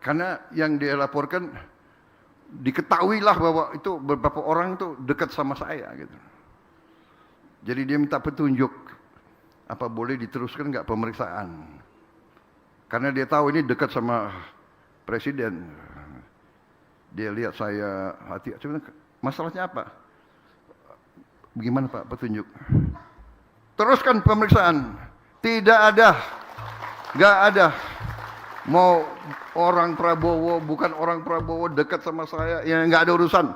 Karena yang dia laporkan diketahuilah bahwa itu beberapa orang itu dekat sama saya gitu. Jadi dia minta petunjuk, apa boleh diteruskan nggak pemeriksaan? Karena dia tahu ini dekat sama presiden. Dia lihat saya hati, masalahnya apa? Bagaimana Pak petunjuk? Teruskan pemeriksaan. Tidak ada, nggak ada. Mau orang Prabowo, bukan orang Prabowo, dekat sama saya, ya nggak ada urusan.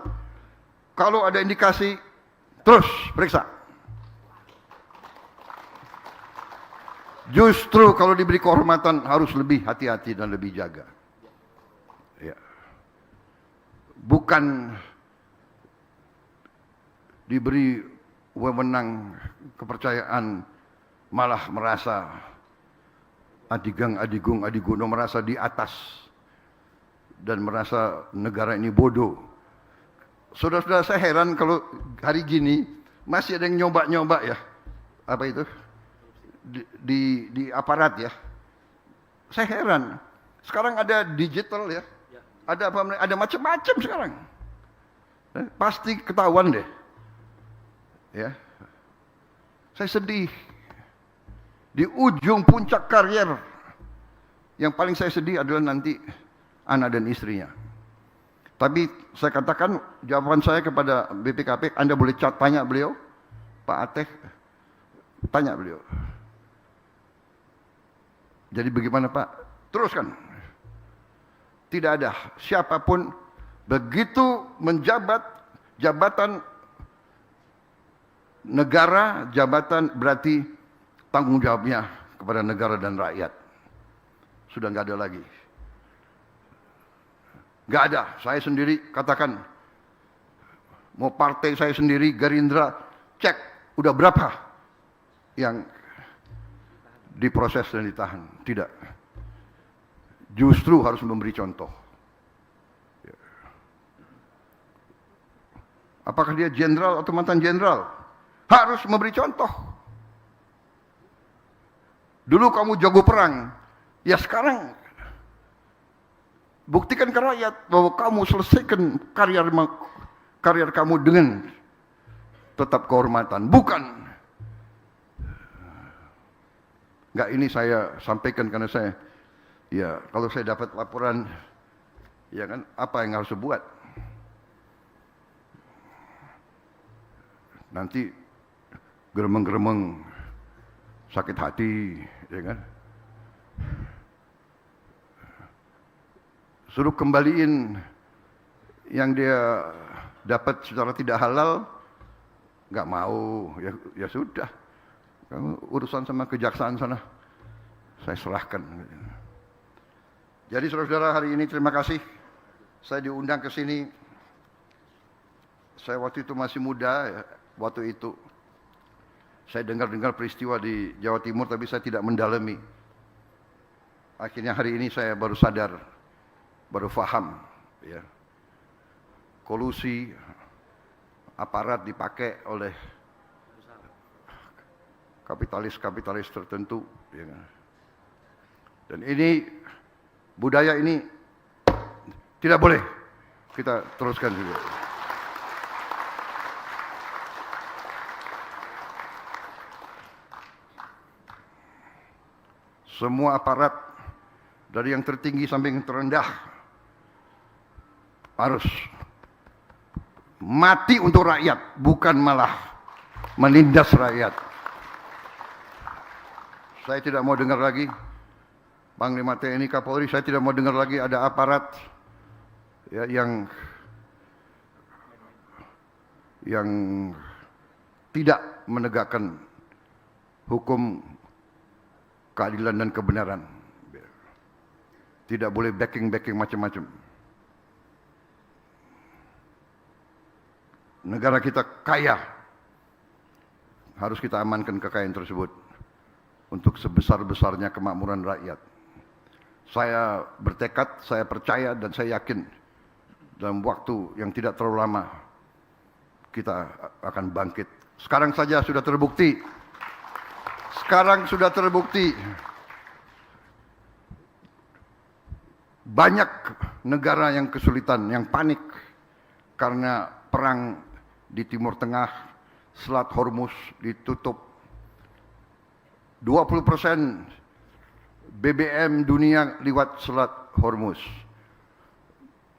Kalau ada indikasi, terus periksa. Justru kalau diberi kehormatan harus lebih hati-hati dan lebih jaga. Ya. Bukan diberi wewenang kepercayaan, malah merasa adigung, merasa di atas dan merasa negara ini bodoh. Saudara-saudara, saya heran kalau hari gini masih ada yang nyoba-nyoba ya, apa itu di aparat ya. Saya heran. Sekarang ada digital ya, ada apa? Ada macam-macam sekarang. Pasti ketahuan deh. Ya, saya sedih. Di ujung puncak karier, yang paling saya sedih adalah nanti anak dan istrinya. Tapi saya katakan, jawaban saya kepada BPKP, Anda boleh tanya beliau, Pak Ateh, tanya beliau. Jadi bagaimana Pak? Teruskan. Tidak ada siapapun begitu menjabat jabatan negara, jabatan berarti tanggung jawabnya kepada negara dan rakyat. Sudah nggak ada lagi. Nggak ada. Saya sendiri katakan, mau partai saya sendiri, Gerindra, cek udah berapa yang diproses dan ditahan. Tidak. Justru harus memberi contoh. Apakah dia jenderal atau mantan jenderal? Harus memberi contoh. Dulu kamu jago perang, ya sekarang buktikan ke rakyat bahwa kamu selesaikan karier kamu dengan tetap kehormatan. Bukan. Enggak, ini saya sampaikan karena saya, ya kalau saya dapat laporan, ya kan apa yang harus saya buat? Nanti geremeng-geremeng, sakit hati, ya kan? Suruh kembaliin yang dia dapat secara tidak halal, nggak mau, ya sudah. Kamu urusan sama kejaksaan sana, saya serahkan. Jadi saudara-saudara, hari ini terima kasih. Saya diundang ke sini. Saya waktu itu masih muda, ya, waktu itu. Saya dengar-dengar peristiwa di Jawa Timur, tapi saya tidak mendalami. Akhirnya hari ini saya baru sadar, baru paham, ya. Kolusi aparat dipakai oleh kapitalis-kapitalis tertentu, ya. Dan ini budaya ini tidak boleh kita teruskan juga. Semua aparat dari yang tertinggi sampai yang terendah harus mati untuk rakyat, bukan malah menindas rakyat. Saya tidak mau dengar lagi Panglima TNI Kapolri, saya tidak mau dengar lagi ada aparat ya, yang tidak menegakkan hukum, keadilan dan kebenaran. Tidak boleh backing macam-macam. Negara kita kaya, harus kita amankan kekayaan tersebut untuk sebesar-besarnya kemakmuran rakyat. Saya bertekad, saya percaya dan saya yakin dalam waktu yang tidak terlalu lama kita akan bangkit. Sekarang saja sudah terbukti. banyak negara yang kesulitan, yang panik karena perang di Timur Tengah, Selat Hormuz ditutup. 20% BBM dunia lewat Selat Hormuz.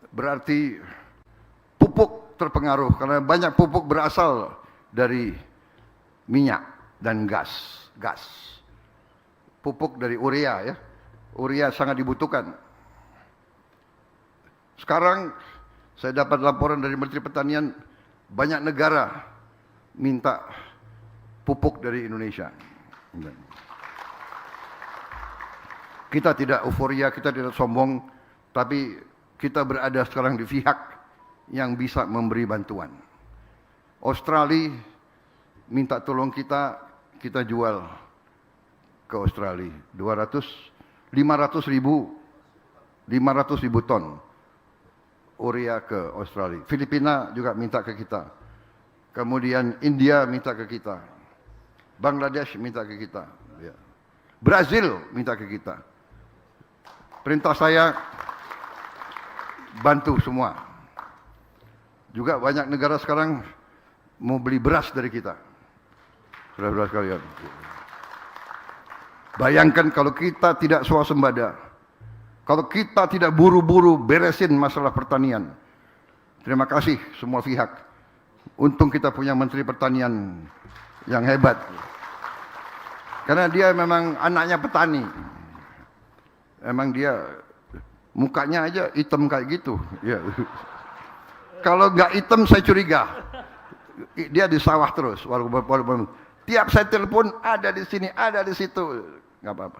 Berarti pupuk terpengaruh karena banyak pupuk berasal dari minyak dan gas. Pupuk dari urea ya. Urea sangat dibutuhkan. Sekarang saya dapat laporan dari Menteri Pertanian, banyak negara minta pupuk dari Indonesia. Kita tidak euforia, kita tidak sombong, tapi kita berada sekarang di pihak yang bisa memberi bantuan. Australia minta tolong kita, kita jual ke Australia 500 ribu ton urea ke Australia. Filipina juga minta ke kita. Kemudian India minta ke kita. Bangladesh minta ke kita. Ya. Brazil minta ke kita. Perintah saya bantu semua. Juga banyak negara sekarang mau beli beras dari kita. Saudara-saudara sekalian. Bayangkan kalau kita tidak swasembada, kalau kita tidak buru-buru beresin masalah pertanian. Terima kasih semua pihak. Untung kita punya Menteri Pertanian yang hebat. Karena dia memang anaknya petani. Emang dia mukanya aja hitam kayak gitu. Ya. Kalau nggak hitam saya curiga. Dia di sawah terus. Walaupun tiap saya telepon ada di sini, ada di situ. Nggak apa-apa.